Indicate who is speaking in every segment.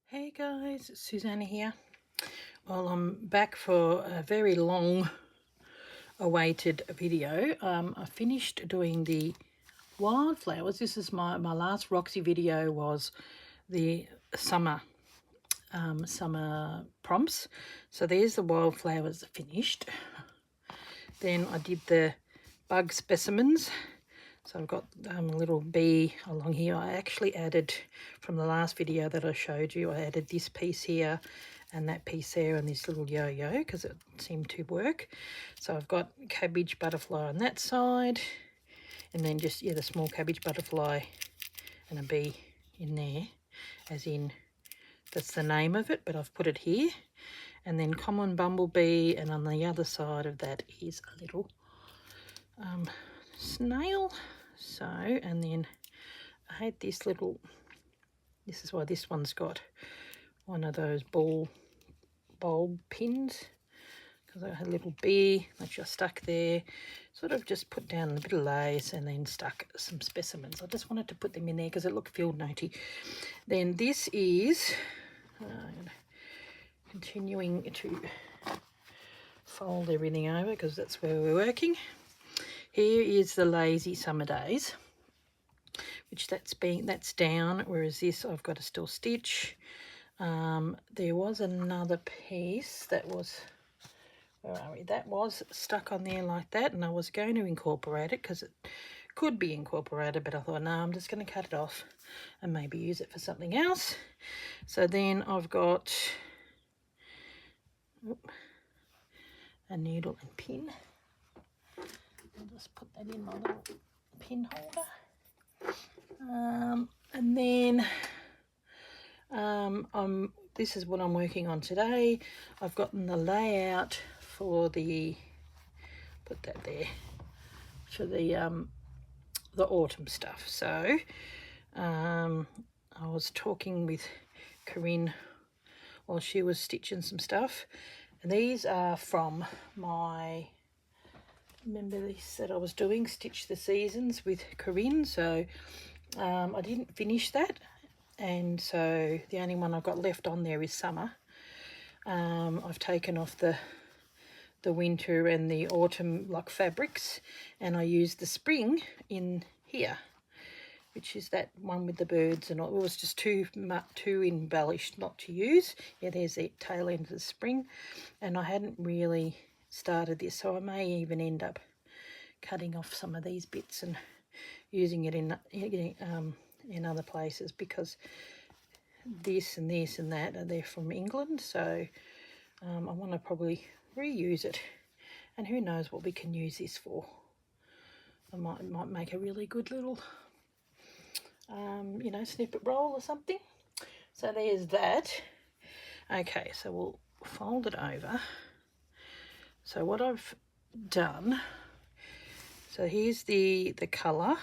Speaker 1: Hey guys, it's Susanna here. Well, I'm back for a very long awaited video. I finished doing the wildflowers. This is my last Roxy video was the summer prompts. So there's the wildflowers finished. Then I did the bug specimens. So I've got a little bee along here. I actually added, from the last video that I showed you, I added this piece here and that piece there and this little yo-yo because it seemed to work. So I've got cabbage butterfly on that side and then just, the small cabbage butterfly and a bee in there, as in that's the name of it, but I've put it here. And then common bumblebee, and on the other side of that is a little snail. So, and then I had this little, this is why this one's got one of those bulb pins, because I had a little bee that just stuck there, sort of just put down a bit of lace and then stuck some specimens. I just wanted to put them in there because it looked field notey. Then this is continuing to fold everything over because that's where we're working. Here is the lazy summer days, which that's down, whereas this I've got to still stitch. There was another piece that was, where are we? That was stuck on there like that, and I was going to incorporate it because it could be incorporated, but I thought, no, I'm just going to cut it off and maybe use it for something else. So then I've got a needle and pin. I'll just put that in my little pin holder. And then this is what I'm working on today. I've gotten the layout for the, put that there, for the autumn stuff. So I was talking with Corinne while she was stitching some stuff, and these are from my, remember this that I was doing, Stitch the Seasons with Corinne. So I didn't finish that, and so the only one I've got left on there is summer. I've taken off the winter and the autumn like fabrics, and I used the spring in here, which is that one with the birds and all. It was just too embellished not to use. Yeah, there's the tail end of the spring, and I hadn't really started this, so I may even end up cutting off some of these bits and using it in other places, because this and this and that are there from England. So I want to probably reuse it, and who knows what we can use this for. I might make a really good little snippet roll or something. So there's that. Okay, so we'll fold it over. So what I've done, so here's the colour.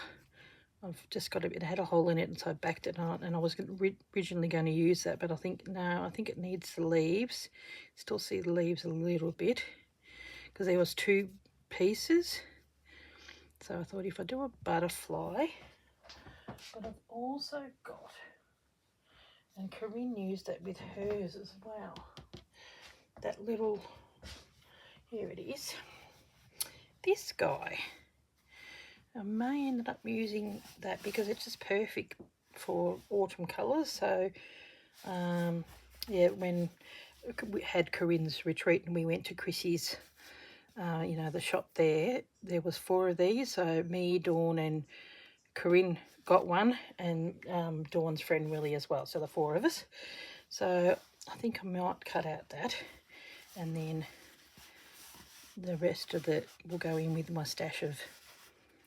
Speaker 1: I've just got it had a hole in it, and so I backed it on, and I was originally going to use that, but I think no, I think it needs the leaves. Still see the leaves a little bit because there was two pieces. So I thought if I do a butterfly, but I've also got, and Corinne used that with hers as well, that little, here it is, this guy. I may end up using that because it's just perfect for autumn colours. So yeah, when we had Corinne's retreat and we went to Chrissy's, the shop there was 4 of these. So me, Dawn and Corinne got one, and Dawn's friend Willie as well. So the 4 of us. So I think I might cut out that, and then the rest of it will go in with my stash of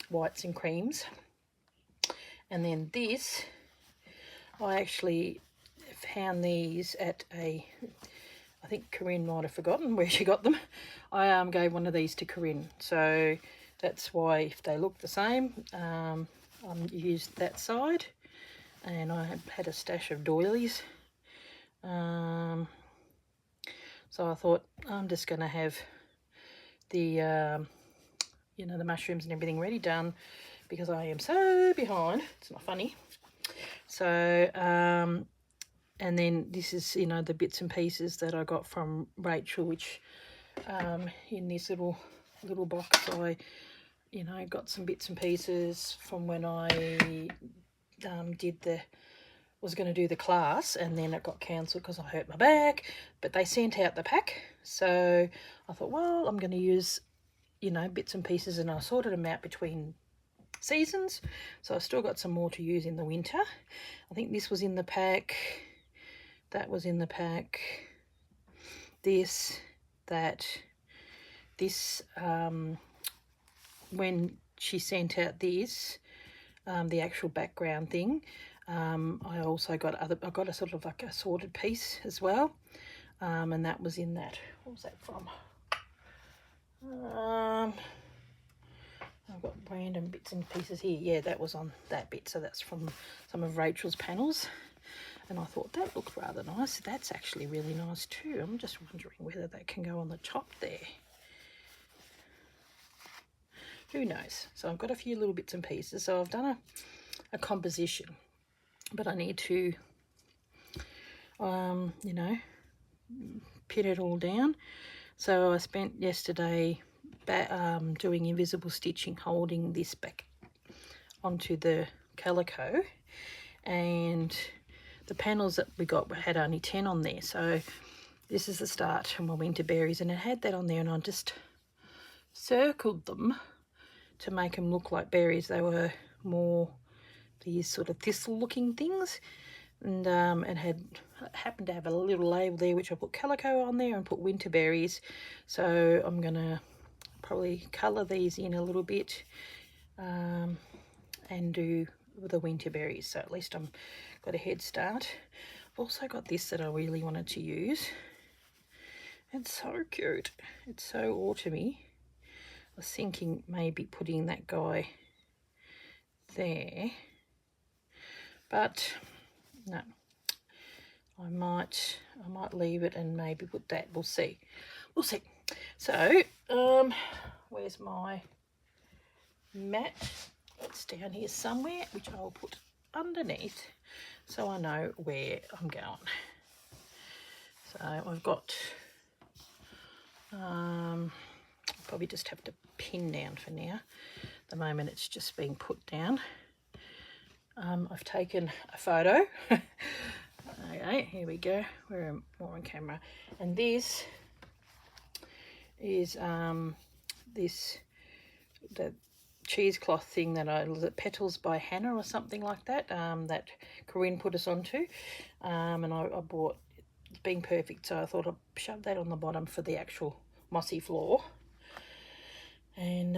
Speaker 1: whites and creams. And then this, I actually found these at a, I think Corinne might have forgotten where she got them. I gave one of these to Corinne, so that's why if they look the same, I used that side, and I had a stash of doilies. So I thought I'm just going to have the the mushrooms and everything ready done, because I am so behind. It's not funny. So and then this is, you know, the bits and pieces that I got from Rachel, which in this little box I, you know, got some bits and pieces from when I was going to do the class, and then it got cancelled because I hurt my back, but they sent out the pack. So I thought, well, I'm going to use, you know, bits and pieces, and I sorted them out between seasons, so I've still got some more to use in the winter. I think this was in the pack, that was in the pack, this, that, this, when she sent out this, the actual background thing, I also got I got a sort of like a sorted piece as well, and that was in that. What was that from? I've got random bits and pieces here. Yeah, that was on that bit, so that's from some of Rachel's panels, and I thought that looked rather nice. That's actually really nice too. I'm just wondering whether that can go on the top there. Who knows? So I've got a few little bits and pieces. So I've done a composition, but I need to, you know, pin it all down. So I spent yesterday doing invisible stitching, holding this back onto the calico, and the panels that we got had only 10 on there. So this is the start from my winter berries, and it had that on there, and I just circled them to make them look like berries. They were more these sort of thistle looking things, and it happened to have a little label there which I put calico on there and put winter berries. So I'm gonna probably colour these in a little bit and do the winter berries, so at least I'm got a head start. I've also got this that I really wanted to use. It's so cute, it's so autumny. I was thinking maybe putting that guy there, but no, I might leave it and maybe put that. We'll see. So where's my mat? It's down here somewhere, which I'll put underneath so I know where I'm going. So I've got probably just have to pin down for now. At the moment it's just being put down. I've taken a photo. Okay, here we go. We're more on camera, and this is the cheesecloth thing that was it Petals by Hannah or something like that, that Corinne put us onto, and I bought. It's been perfect, so I thought I'd shove that on the bottom for the actual mossy floor. And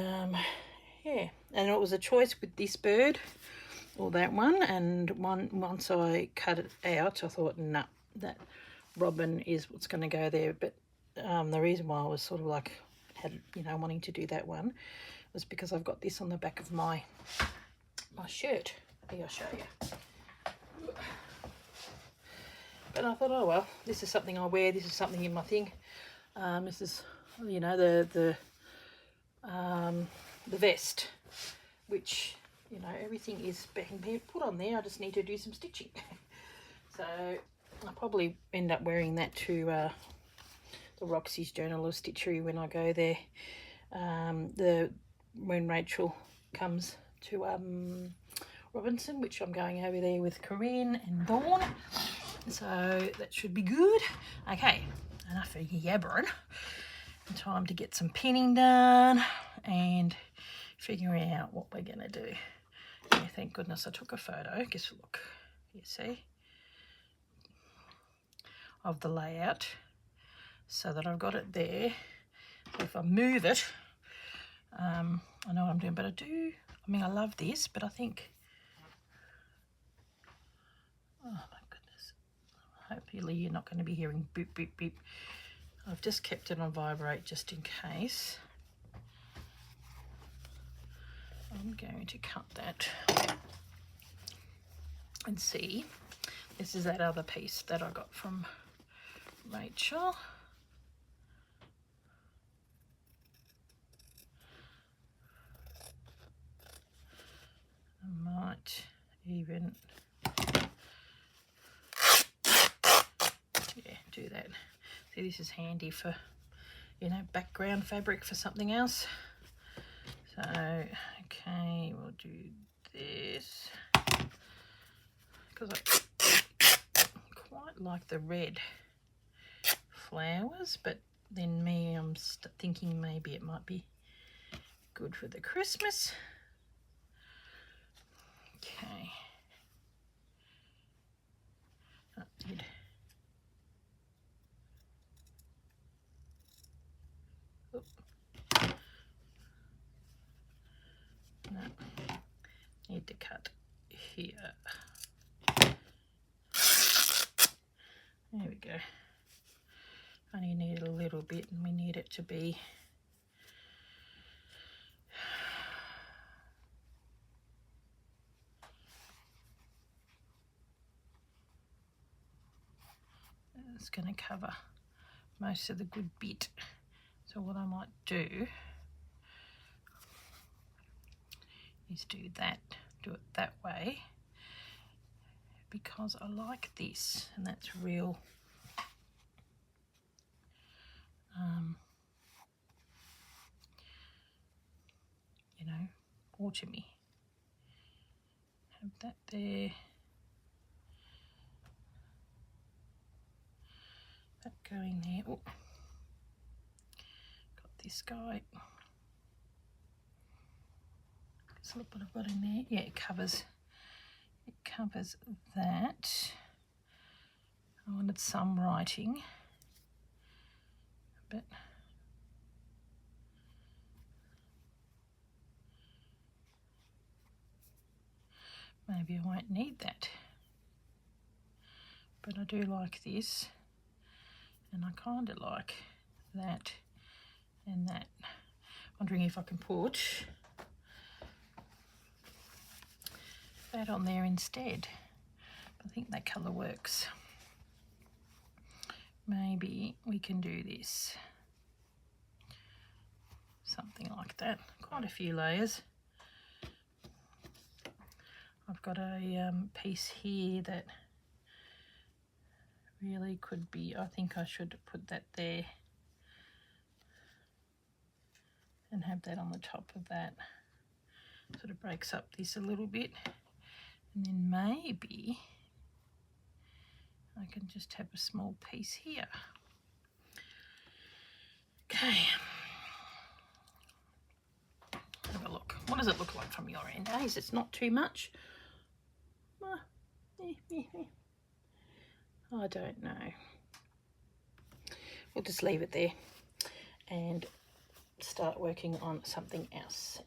Speaker 1: yeah, and it was a choice with this bird or that one, and once I cut it out I thought, nah, that robin is what's going to go there. But the reason why I was sort of like wanting to do that one was because I've got this on the back of my shirt. Here, I'll show you. But I thought, oh well, this is something I wear, this is something in my thing. This is, you know, the vest, which, you know, everything is being put on there. I just need to do some stitching. So I'll probably end up wearing that to the Roxy's Journal of Stitchery when I go there. When Rachel comes to Robinson, which I'm going over there with Corinne and Dawn. So that should be good. Okay, enough of yabbering. Time to get some pinning done and figuring out what we're going to do. Yeah, thank goodness I took a photo. Guess look, you see, of the layout so that I've got it there. So if I move it, I know what I'm doing, but I love this, but I think, oh my goodness, hopefully you're not going to be hearing beep, beep, beep. I've just kept it on vibrate just in case. I'm going to cut that and see. This is that other piece that I got from Rachel. I might even do that. See, this is handy for, you know, background fabric for something else. So, okay, we'll do this. Because I quite like the red flowers, but then I'm thinking maybe it might be good for the Christmas. Okay. No, need to cut here. There we go. Only need a little bit, and we need it to be it's going to cover most of the good bit. So what I might do is do it that way, because I like this, and that's real you know, autumny. Have that there. That going there. Oh, got this guy. Let's look what I've got in there. Yeah, it covers that. I wanted some writing, but maybe I won't need that. But I do like this, and I kind of like that and that. Wondering if I can put that on there instead. I think that colour works. Maybe we can do this. Something like that. Quite a few layers. I've got a piece here that really could be, I think I should put that there and have that on the top of that. Sort of breaks up this a little bit. And then maybe I can just have a small piece here. Okay. Have a look. What does it look like from your end, eh? It's not too much. I don't know. We'll just leave it there and start working on something else.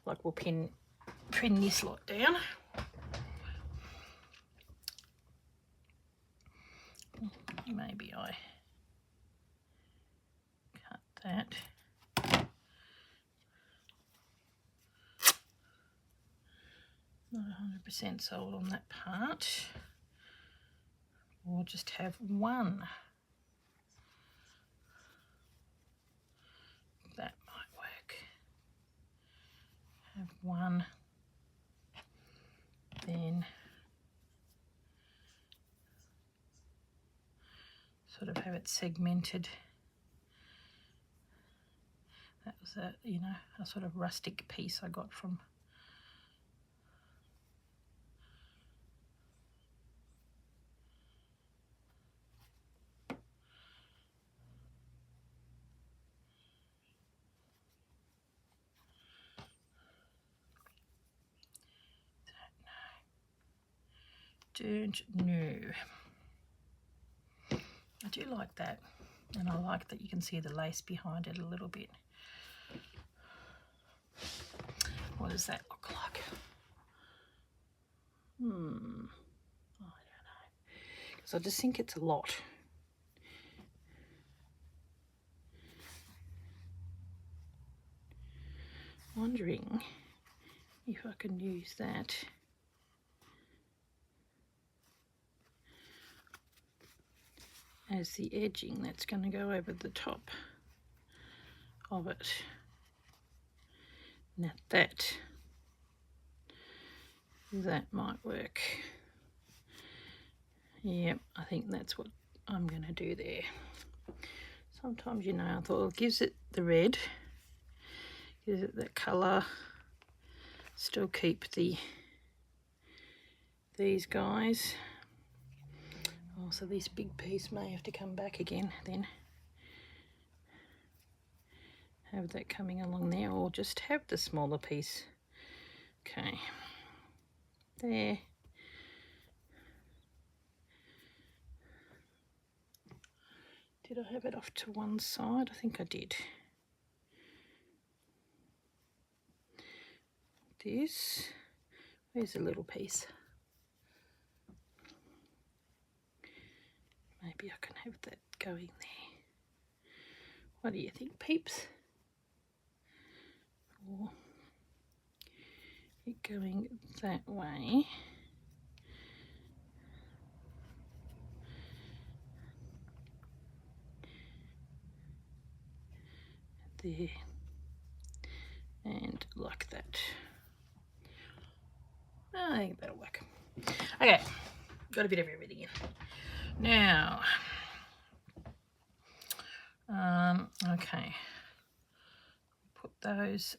Speaker 1: Like we'll pin this lot down. Maybe I cut that. Not 100% sold on that part. Or just have one. That might work. Have one. Then sort of have it segmented. That was a, you know, a sort of rustic piece I got from don't know. I do like that, and I like that you can see the lace behind it a little bit. What does that look like? I don't know, because I just think it's a lot. Wondering if I can use that as the edging that's going to go over the top of it. Now that might work. Yep, I think that's what I'm going to do there. Sometimes, you know, I thought it gives it the red, gives it that colour, still keep these guys. Oh, so this big piece may have to come back again then. Have that coming along there, or just have the smaller piece. Okay, there. Did I have it off to one side? I think I did. This, where's the little piece? Maybe I can have that going there. What do you think, peeps? Or it going that way. There. And like that. I think that'll work. Okay, got a bit of everything in. Now, okay, put those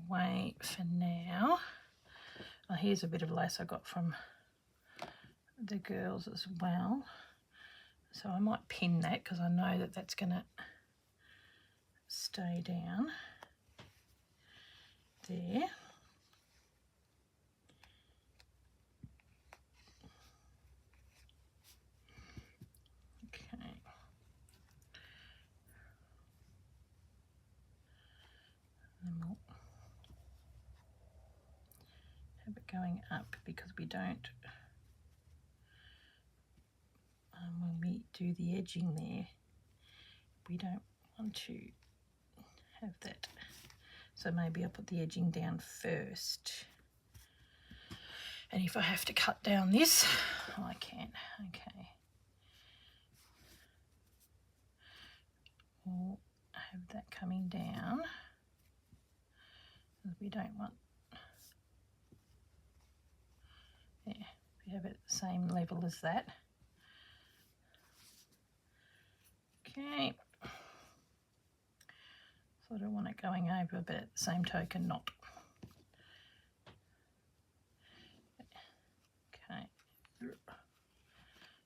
Speaker 1: away for now. Oh, here's a bit of lace I got from the girls as well. So I might pin that because I know that that's going to stay down there. Okay. And we'll have it going up because we don't, when we do the edging there, we don't want to have that. So maybe I'll put the edging down first. And if I have to cut down this, I can. Okay. Or have that coming down. We don't want, yeah, we have it at the same level as that. Okay. So I don't want it going over, but at the same token not. Okay.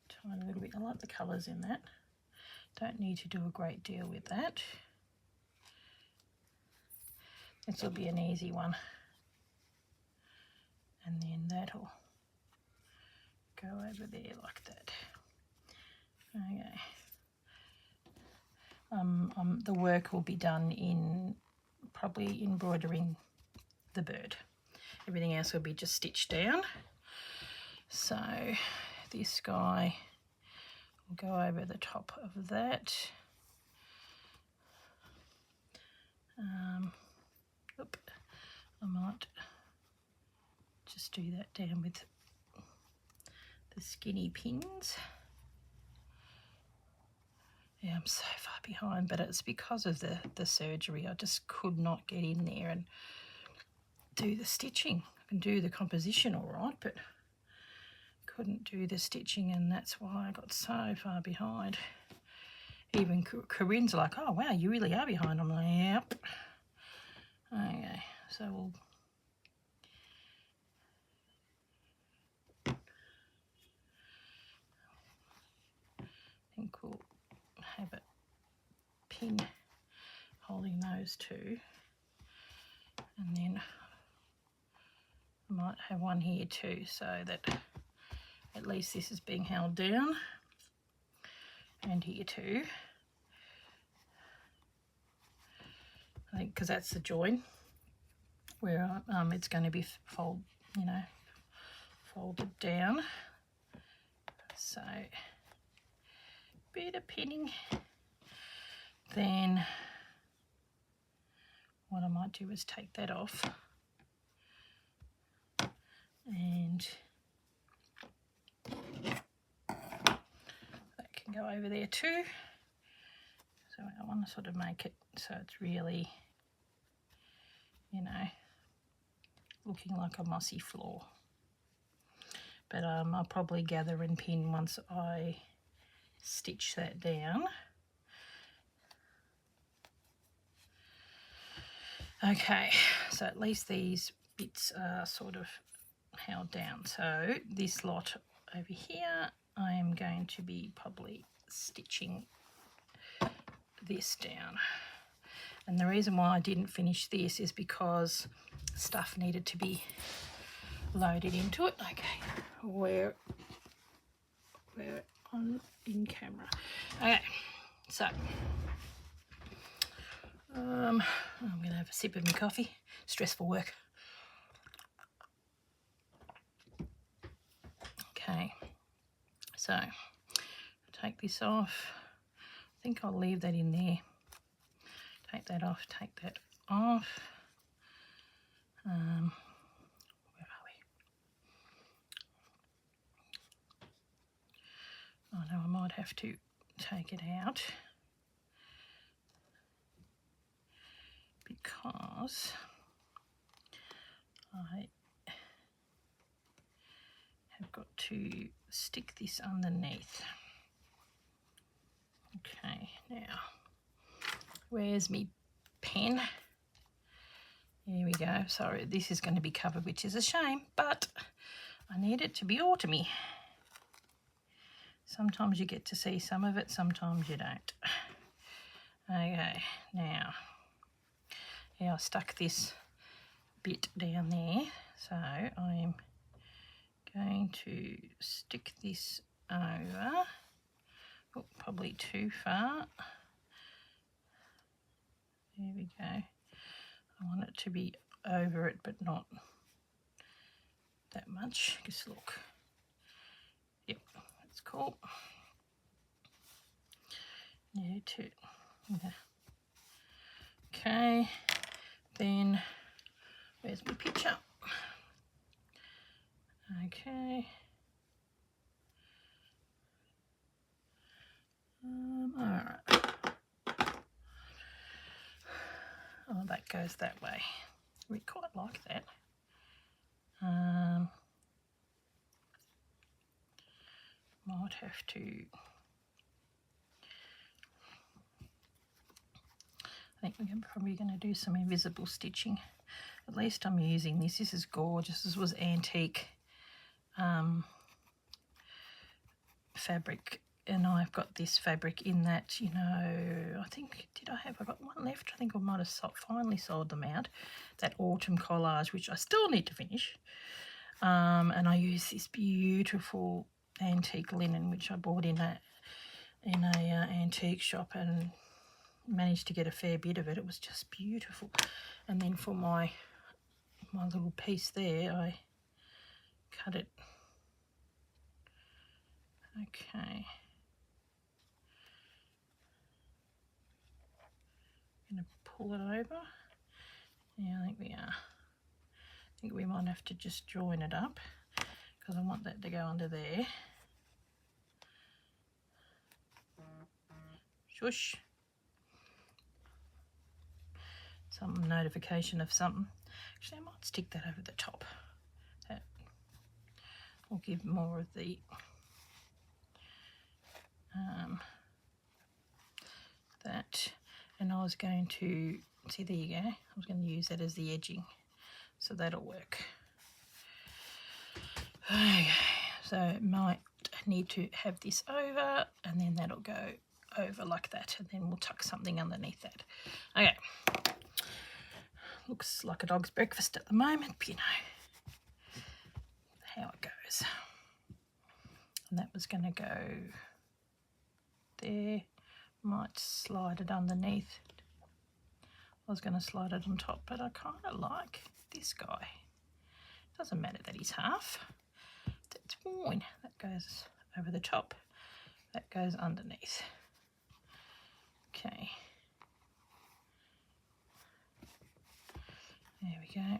Speaker 1: Try a little bit. I like the colours in that. Don't need to do a great deal with that. This will be an easy one. And then that'll go over there like that. Okay. The work will be done in probably embroidering the bird. Everything else will be just stitched down. So this guy will go over the top of that. I might just do that down with the skinny pins. Yeah, I'm so far behind, but it's because of the surgery. I just could not get in there and do the stitching. I can do the composition all right, but couldn't do the stitching, and that's why I got so far behind. Even Corinne's like, oh wow, you really are behind. I'm like, yep. Okay, so we'll we'll have it pin holding those two, and then I might have one here too, so that at least this is being held down, and here too. I think because that's the join where it's going to be folded down. So bit of pinning. Then what I might do is take that off, and that can go over there too. So I want to sort of make it so it's really, you know, looking like a mossy floor. But I'll probably gather and pin once I stitch that down. Okay, so at least these bits are sort of held down. So this lot over here, I am going to be probably stitching this down. And the reason why I didn't finish this is because stuff needed to be loaded into it. Okay, we're on in camera. Okay, so I'm going to have a sip of my coffee. Stressful work. Okay, so take this off. I think I'll leave that in there. Take that off, take that off. Where are we? Oh no, I might have to take it out because I have got to stick this underneath. Okay, now where's me pen? Here we go. Sorry, this is going to be covered, which is a shame, but I need it to be autumny. Sometimes you get to see some of it, sometimes you don't. Okay, now, yeah, I stuck this bit down there, so I'm going to stick this over. Oh, probably too far. There we go. I want it to be over it, but not that much. Just look. Yep, that's cool. Yeah, too. Yeah. Okay, then where's my picture? Okay. All right. Oh, that goes that way. We quite like that. Might have to. I think we're probably going to do some invisible stitching. At least I'm using this. This is gorgeous. This was antique fabric, and I've got this fabric in that, you know, I think, I got one left. I think I might have finally sold them out. That autumn collage, which I still need to finish. And I use this beautiful antique linen, which I bought in a antique shop, and managed to get a fair bit of it. It was just beautiful. And then for my little piece there, I cut it. Okay. I'm going to pull it over. Yeah, I think we are. I think we might have to just join it up because I want that to go under there. Shush. Some notification of something. Actually, I might stick that over the top. That will give more of the that. And I was going to, see, there you go. I was going to use that as the edging. So that'll work. Okay, so it might need to have this over, and then that'll go over like that, and then we'll tuck something underneath that. Okay. Looks like a dog's breakfast at the moment, but you know how it goes. And that was going to go there. Might slide it underneath. I was going to slide it on top, but I kind of like this guy. Doesn't matter that he's half. That's fine. That goes over the top. That goes underneath. Okay. There we go.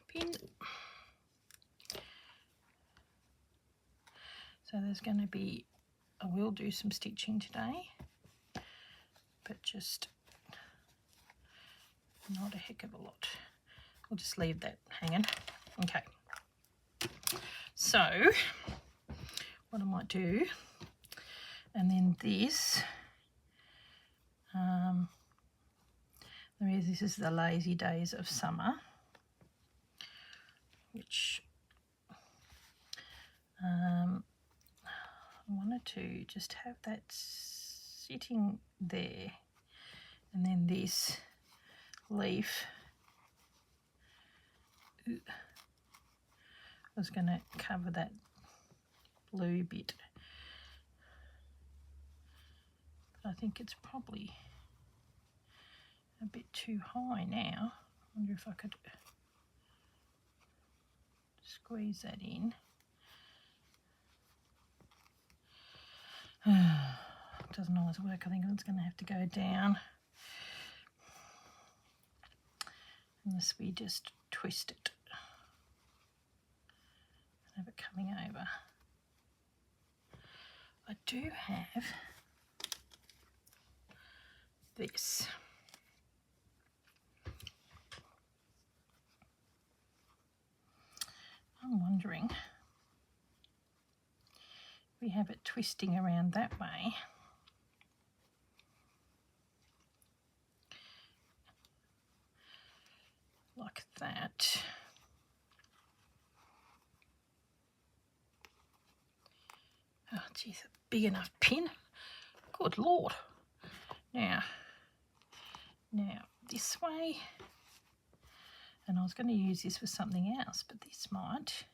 Speaker 1: Pin. So there's going to be, I will do some stitching today, but just not a heck of a lot. We'll just leave that hanging. Okay. So what I might do. And then this, this is the Lazy Days of Summer, which I wanted to just have that sitting there, and then this leaf was going to cover that blue bit. But I think it's probably a bit too high now. I wonder if I could squeeze that in. Doesn't always work. I think it's going to have to go down unless we just twist it and have it coming over. I do have this. I'm wondering if we have it twisting around that way. Like that. Oh, geez, a big enough pin. Good Lord. Now this way. And I was going to use this for something else, but this might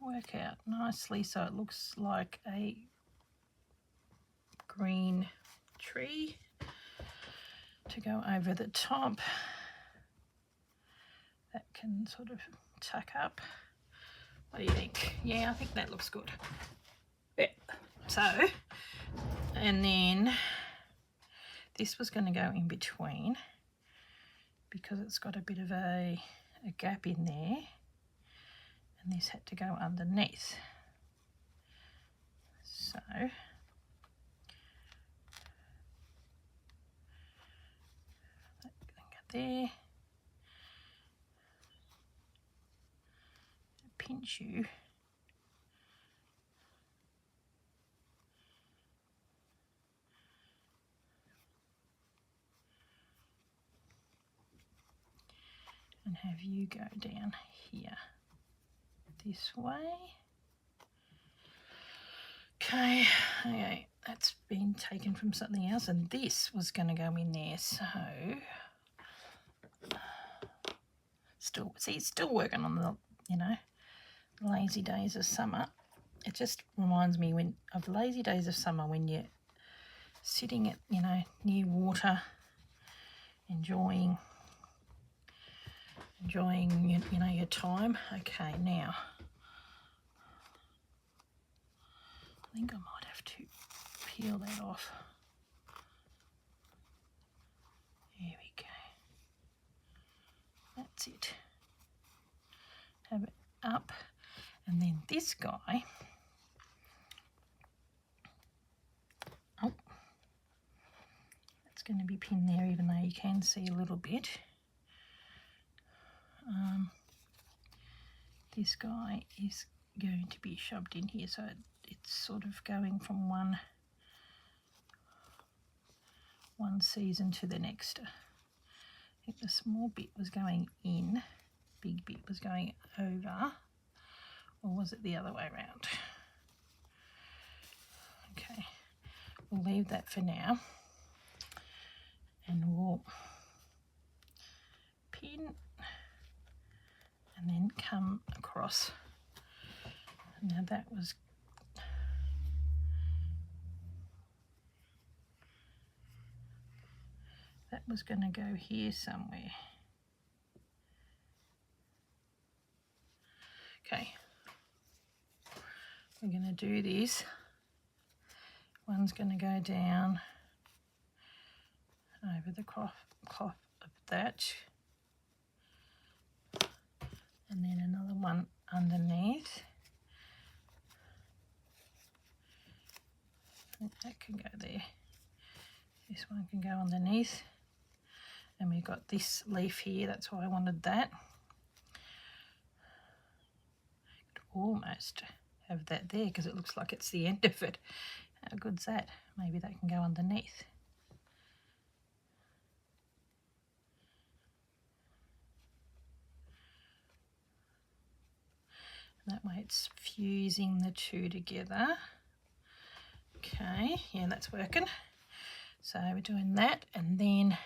Speaker 1: work out nicely so it looks like a green tree to go over the top. That can sort of tuck up. What do you think? Yeah, I think that looks good. Yeah. So, and then this was going to go in between because it's got a bit of a gap in there, and this had to go underneath. So that can go there. Pinch you. And have you go down here this way. Okay, that's been taken from something else, and this was going to go in there. So still working on the Lazy Days of Summer. It just reminds me of Lazy Days of Summer when you're sitting at near water, enjoying your time. Okay, now I think I might have to peel that off. There we go. That's it. Have it up, and then this guy. Oh, that's going to be pinned there, even though you can see a little bit. This guy is going to be shoved in here, so it's sort of going from one season to the next. I think the small bit was going in, big bit was going over, or was it the other way around? Okay, we'll leave that for now, and we'll pin and then come across. Now that was going to go here somewhere. Okay, we're going to do this. One's going to go down over the cloth of that, and then another one underneath. I think that can go there. This one can go underneath. And we've got this leaf here, that's why I wanted that. Could almost have that there because it looks like it's the end of it. How good's that? Maybe that can go underneath. That way it's fusing the two together. Okay, yeah, that's working. So we're doing that, and then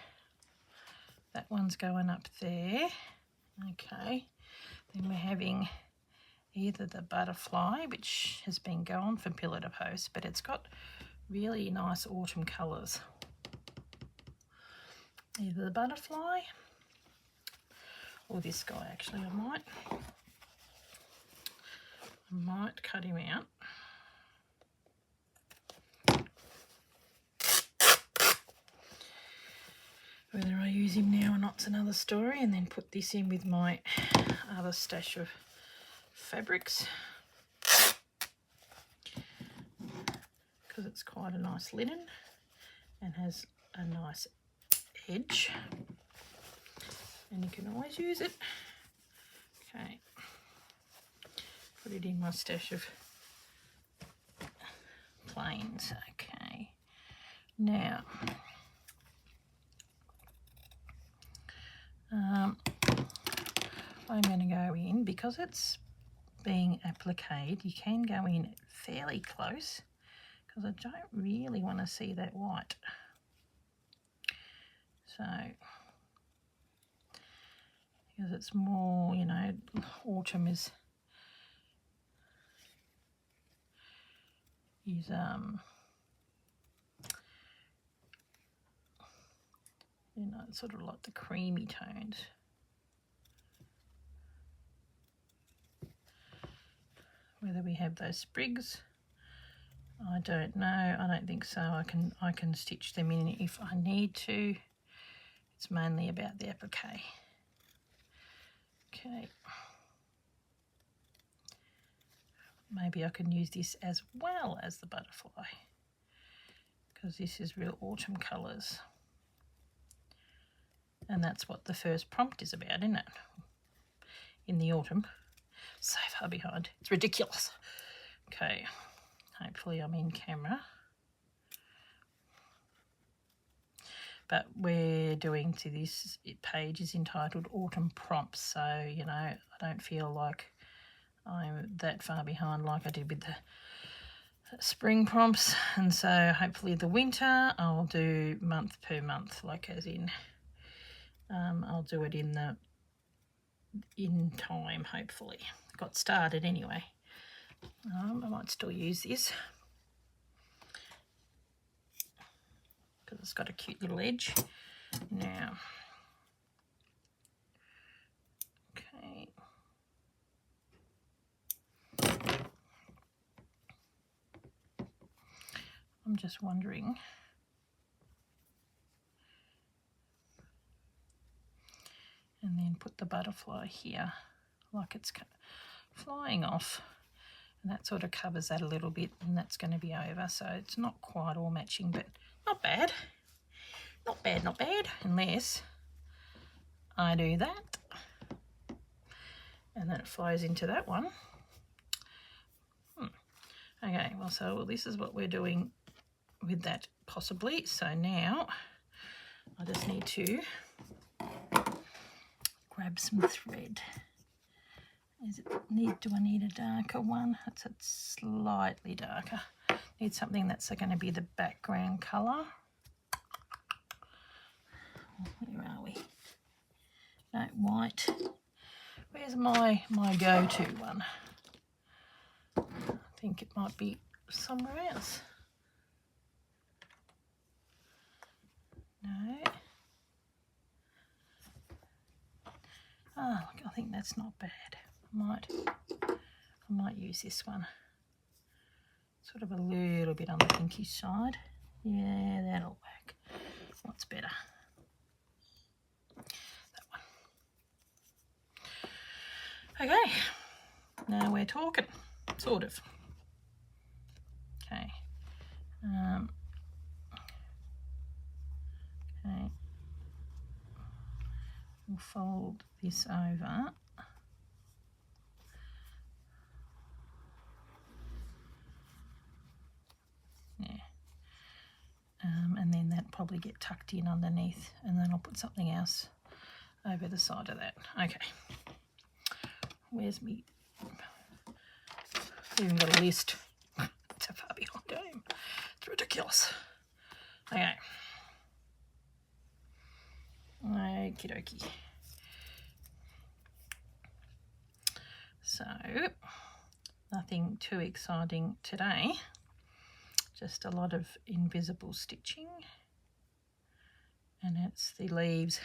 Speaker 1: that one's going up there. Okay, then we're having either the butterfly, which has been gone for pillar to post, but it's got really nice autumn colours. Either the butterfly or this guy. Actually, I might cut him out. Whether I use him now or not's another story, and then put this in with my other stash of fabrics, because it's quite a nice linen and has a nice edge, and you can always use it. Okay, put it in my stash of plains. Okay, now I'm going to go in, because it's being appliqued, you can go in fairly close because I don't really want to see that white. So, because it's more, you know, autumn is you know, it's sort of like the creamy tones. Whether we have those sprigs, I don't know. I don't think so. I can stitch them in if I need to. It's mainly about the applique. Okay. Maybe I can use this as well as the butterfly, because this is real autumn colours. And that's what the first prompt is about, isn't it? In the autumn. So far behind. It's ridiculous. Okay. Hopefully I'm in camera. But we're doing to this page is entitled Autumn Prompts. So, you know, I don't feel like I'm that far behind like I did with the spring prompts. And so hopefully the winter I'll do month per month, like as in I'll do it in time, hopefully. Got started anyway. I might still use this because it's got a cute little edge. Now, okay. I'm just wondering. And then put the butterfly here like it's flying off, and that sort of covers that a little bit, and that's going to be over, so it's not quite all matching, but not bad, not bad, not bad, unless I do that and then it flies into that one. Okay, well, so this is what we're doing with that possibly. So now I just need to grab some thread. Do I need a darker one? It's slightly darker. Need something that's going to be the background colour. Where are we? No, white. Where's my go-to one? I think it might be somewhere else. No. Oh, I think that's not bad. I might use this one. Sort of a little bit on the pinkish side. Yeah, that'll work. What's better? That one. Okay, now we're talking, sort of. Okay. Okay. We'll fold this over. and then that'll probably get tucked in underneath, and then I'll put something else over the side of that. Okay, where's me? I've even got a list. It's so far behind game. It's ridiculous. Okay. Okie dokie. So, nothing too exciting today. Just a lot of invisible stitching. And it's the leaves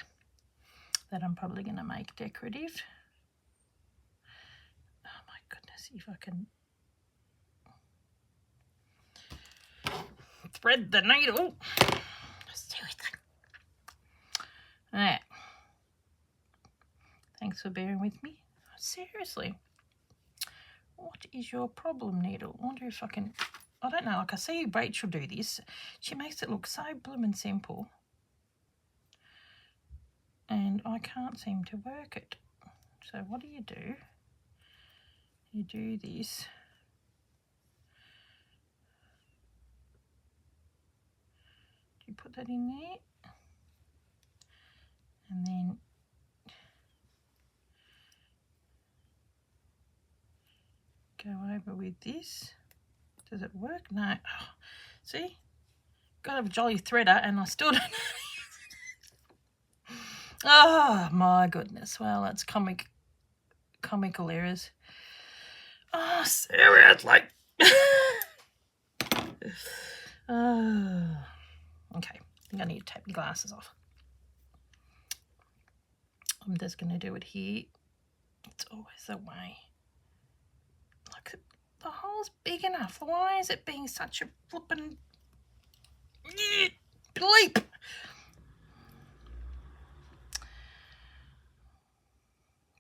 Speaker 1: that I'm probably going to make decorative. Oh my goodness, if I can thread the needle. Seriously. Alright. Thanks for bearing with me. Seriously. What is your problem, needle? I wonder if I can... I don't know, like I see Rachel do this. She makes it look so bloomin' simple. And I can't seem to work it. So what do? You do this. Do you put that in there? And then go over with this. Does it work? No. Oh, see? Got a jolly threader and I still don't know. Oh my goodness. Well, that's comical errors. Oh, seriously. Oh. Okay, I think I need to take my glasses off. I'm just going to do it here. It's always the way. Like, the hole's big enough. Why is it being such a flippin' bleep?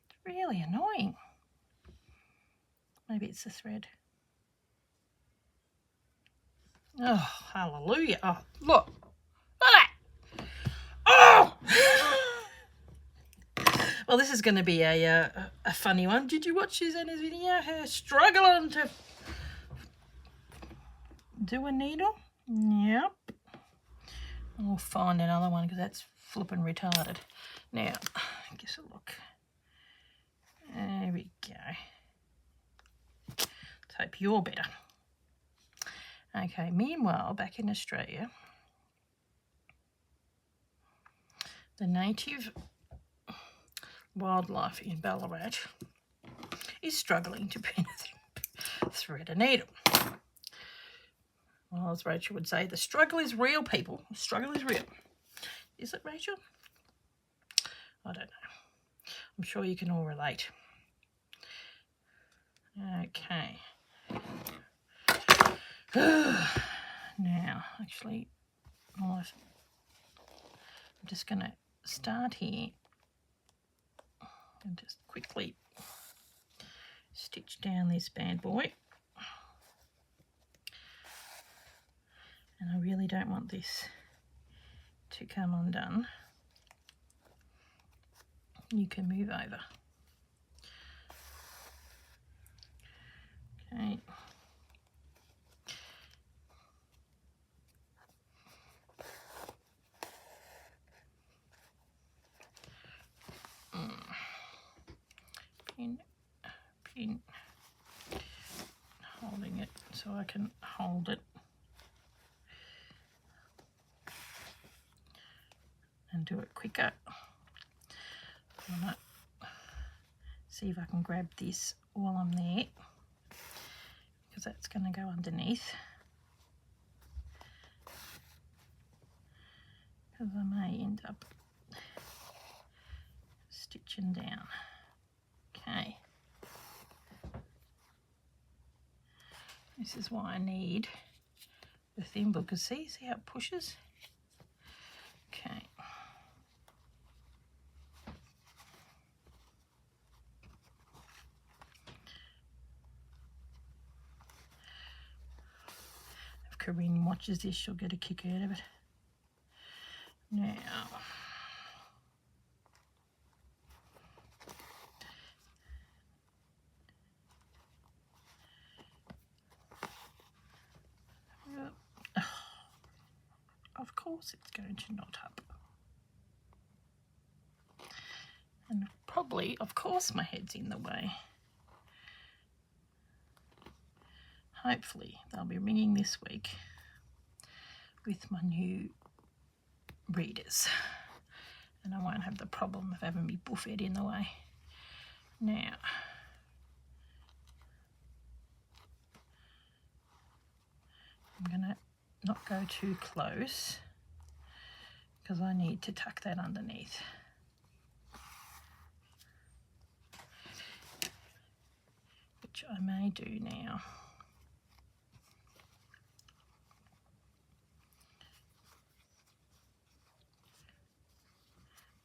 Speaker 1: It's really annoying. Maybe it's the thread. Oh, hallelujah. Oh, look. Look at that. Oh! Well, this is going to be a funny one. Did you watch Susanna's video? Her struggling to do a needle? Yep. I'll find another one because that's flipping retarded. Now, guess a look. There we go. Let's hope you're better. Okay, meanwhile, back in Australia, the native wildlife in Ballarat is struggling to thread a needle. Well, as Rachel would say, the struggle is real, people. The struggle is real. Is it, Rachel? I don't know. I'm sure you can all relate. Okay. Now, actually, I'm just going to start here and just quickly stitch down this bad boy. And I really don't want this to come undone. You can move over. Okay. Pin, holding it so I can hold it and do it quicker. I'm gonna see if I can grab this while I'm there, because that's going to go underneath, because I may end up stitching down. Okay. This is why I need the thimble, because see how it pushes? Okay. If Corinne watches this, she'll get a kick out of it. Now, course it's going to knot up. And probably, of course, my head's in the way. Hopefully they'll be ringing this week with my new readers, and I won't have the problem of having me buffet in the way. Now, I'm going to not go too close because I need to tuck that underneath. Which I may do now.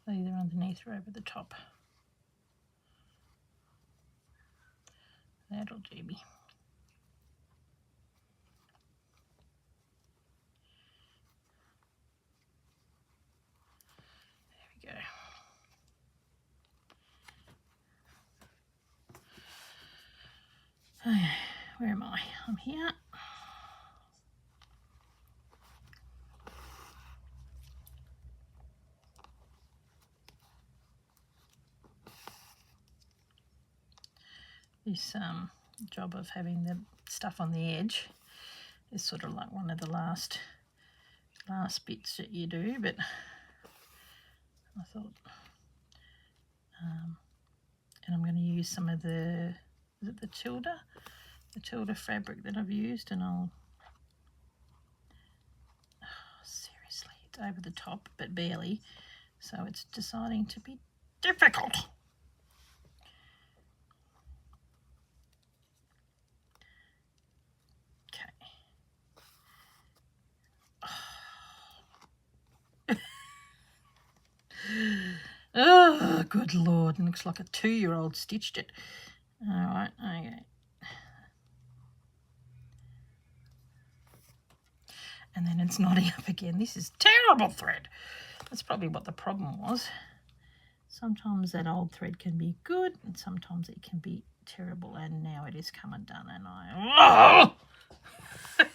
Speaker 1: Either underneath or over the top. That'll do me. There we go. Where am I? I'm here. This job of having the stuff on the edge is sort of like one of the last bits that you do, but I thought, and I'm going to use some of the, is it the Tilda fabric that I've used, and I'll, seriously, it's over the top, but barely, so it's deciding to be difficult. Oh, good Lord. It looks like a 2-year-old stitched it. All right, okay. And then it's knotting up again. This is terrible thread. That's probably what the problem was. Sometimes that old thread can be good and sometimes it can be terrible, and now it is come undone, and I... Oh!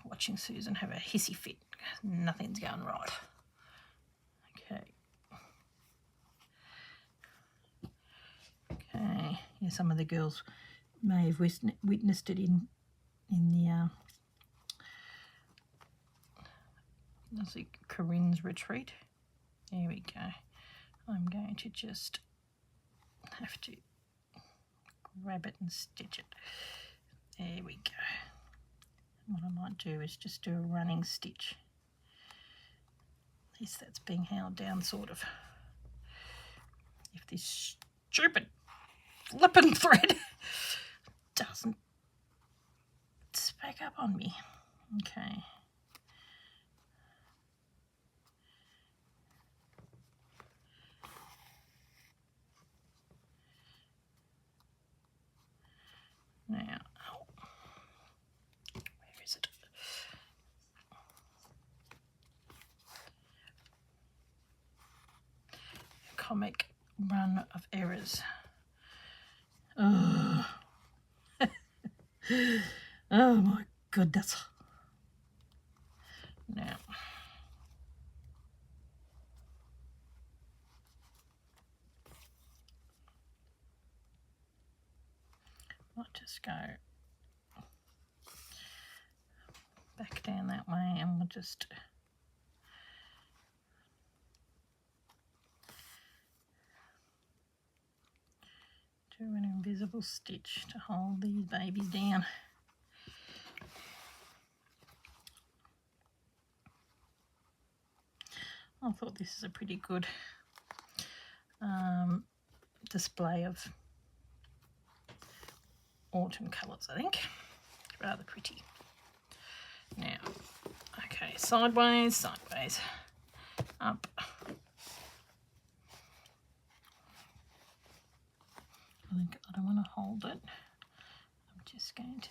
Speaker 1: Watching Susan have a hissy fit. Nothing's going right. Okay. Okay, yeah, some of the girls may have witnessed it in the let's see, Corinne's retreat. There we go. I'm going to just have to grab it and stitch it. There we go. What I might do is just do a running stitch. At least that's being held down, sort of. If this stupid flippin' thread doesn't spec up on me. Okay. Now, where is it? Comic run of errors. Oh, oh my goodness. Now, I'll just go back down that way, and we'll just do an invisible stitch to hold these babies down. I thought this is a pretty good display of autumn colours, I think. Rather pretty. Now, okay, sideways, sideways, up. I think I don't want to hold it. I'm just going to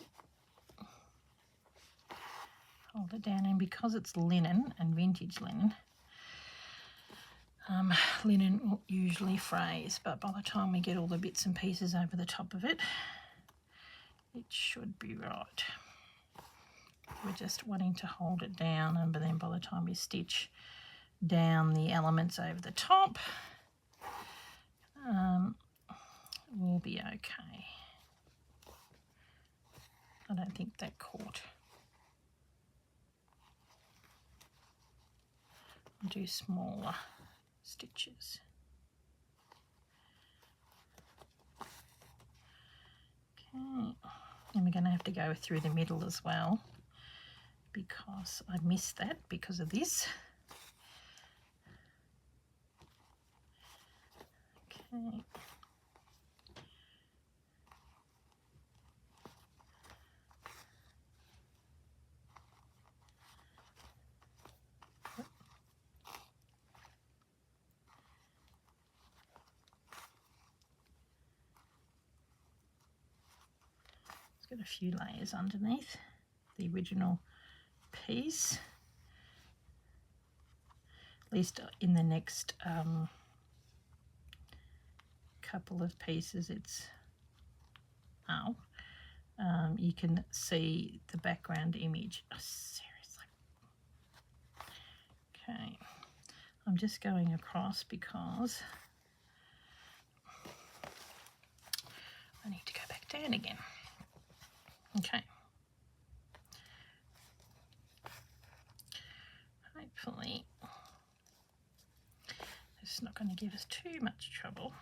Speaker 1: hold it down, and because it's linen and vintage linen, linen will usually frays, but by the time we get all the bits and pieces over the top of it, it should be right. We're just wanting to hold it down, but then by the time we stitch down the elements over the top, we'll be okay. I don't think that caught. I'll do smaller stitches. Okay, and we're going to have to go through the middle as well, because I missed that because of this. Okay. It's got a few layers underneath the original piece. At least in the next couple of pieces, it's you can see the background image. Oh, seriously. Okay, I'm just going across because I need to go back down again. Okay. Hopefully it's not going to give us too much trouble.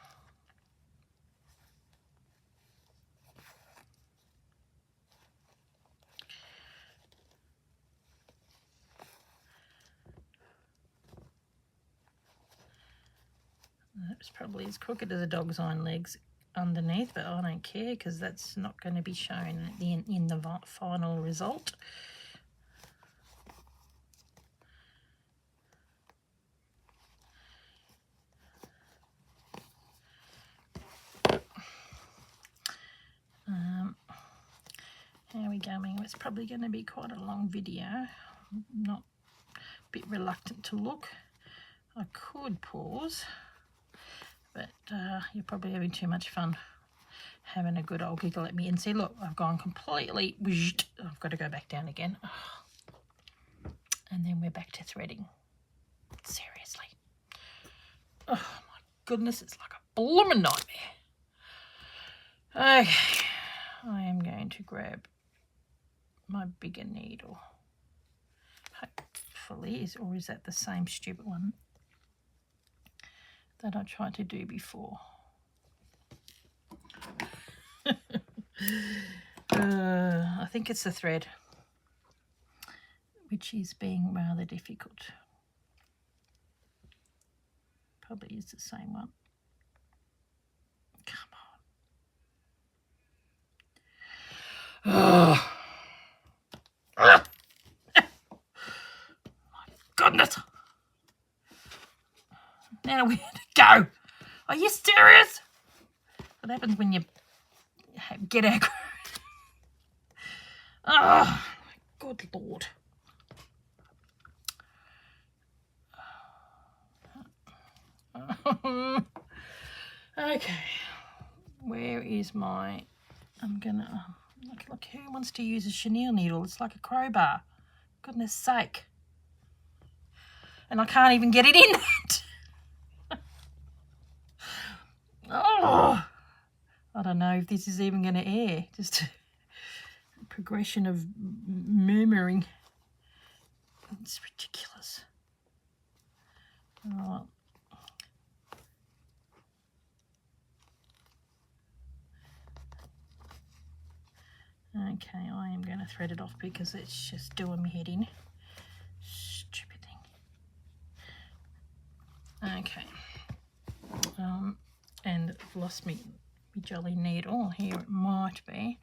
Speaker 1: That's probably as crooked as a dog's hind legs underneath, but I don't care because that's not going to be shown in the final result. How are we going? It's probably going to be quite a long video. I'm not a bit reluctant to look. I could pause, but you're probably having too much fun having a good old giggle at me. And see, look, I've gone completely, I've got to go back down again. And then we're back to threading. Seriously. Oh my goodness, it's like a blooming nightmare. Okay, I am going to grab my bigger needle. Hopefully, or is that the same stupid one that I tried to do before? I think it's the thread, which is being rather difficult. Probably is the same one. Come on. Oh. My goodness. Now where to go? Are you serious? What happens when you get aggro? Oh, my good Lord. Okay, where is my, I'm gonna, look, who wants to use a chenille needle? It's like a crowbar. Goodness sake. And I can't even get it in that. Oh, I don't know if this is even going to air. Just a progression of murmuring. It's ridiculous. Oh. Okay, I am going to thread it off because it's just doing me head in. Stupid thing. Okay. And I've lost me jolly needle. Here it might be.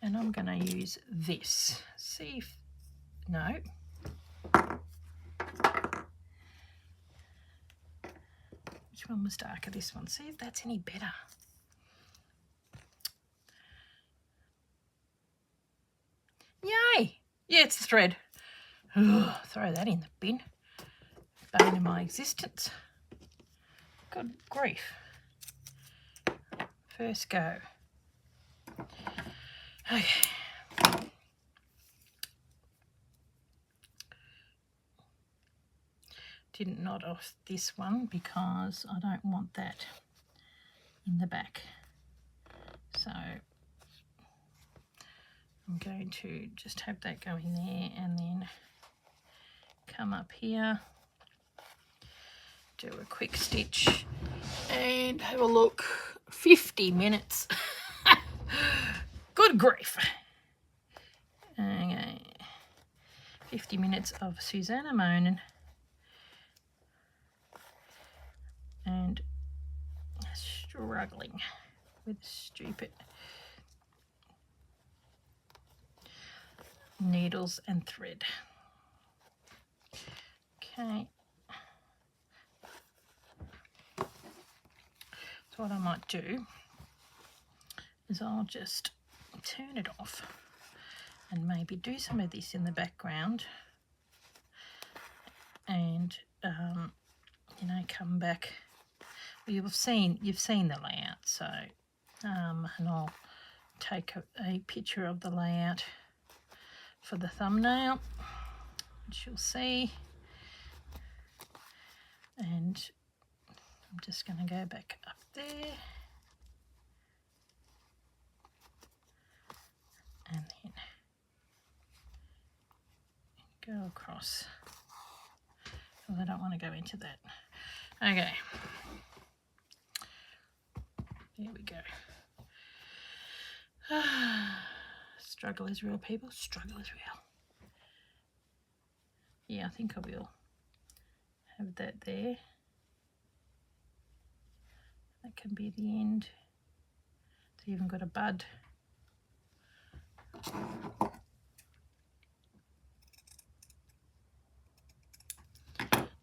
Speaker 1: And I'm going to use this. See if... No. Which one was darker? This one. See if that's any better. Yay! Yeah, it's the thread. Ugh, throw that in the bin. Bane of my existence. Good grief. First go. Okay. didn't knot off this one because I don't want that in the back. So I'm going to just have that go in there and then come up here, do a quick stitch and have a look. 50 minutes. Good grief. Okay. 50 minutes of Susanna moaning and struggling with stupid needles and thread. Okay. So what I might do is I'll just turn it off and maybe do some of this in the background and you know, come back. Well, you've seen the layout, so and I'll take a picture of the layout for the thumbnail, which you'll see. And I'm just going to go back up there and then go across. Well, I don't want to go into that. Okay. There we go. Struggle is real, people. Struggle is real. Yeah, I think I will have that there. That can be the end. It's even got a bud.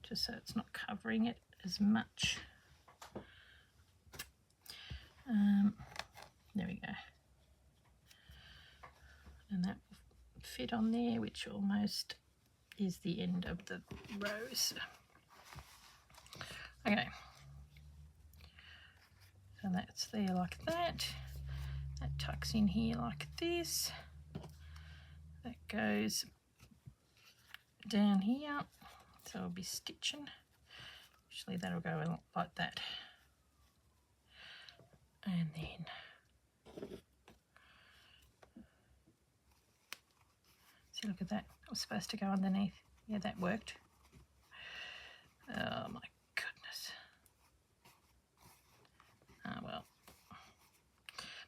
Speaker 1: Just so it's not covering it as much. There we go. And that will fit on there, which almost is the end of the rose. Okay. So that's there like that. That tucks in here like this. That goes down here. So I'll be stitching. Usually that'll go like that. And then see, look at that. It was supposed to go underneath. Yeah, that worked. Oh my goodness. Ah, well.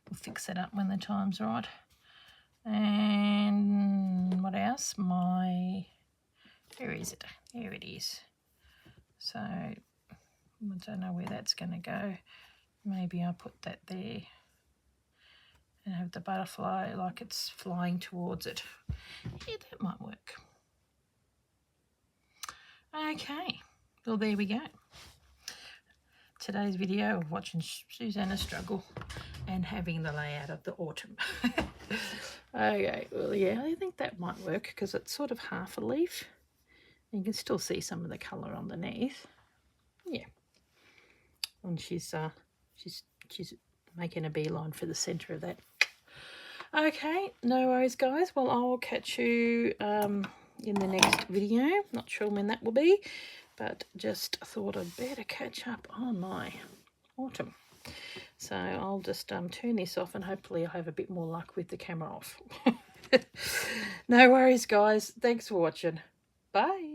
Speaker 1: We'll fix it up when the time's right. And what else? Where is it? There it is. So I don't know where that's going to go. Maybe I'll put that there and have the butterfly like it's flying towards it. Yeah, that might work. Okay, well, there we go. Today's video of watching Susanna struggle and having the layout of the autumn. Okay, well, yeah, I think that might work because it's sort of half a leaf. You can still see some of the colour underneath. Yeah, and she's making a beeline for the centre of that. Okay, no worries, guys. Well, I'll catch you in the next video. Not sure when that will be, but just thought I'd better catch up on my autumn. So I'll just turn this off and hopefully I'll have a bit more luck with the camera off. No worries, guys. Thanks for watching. Bye.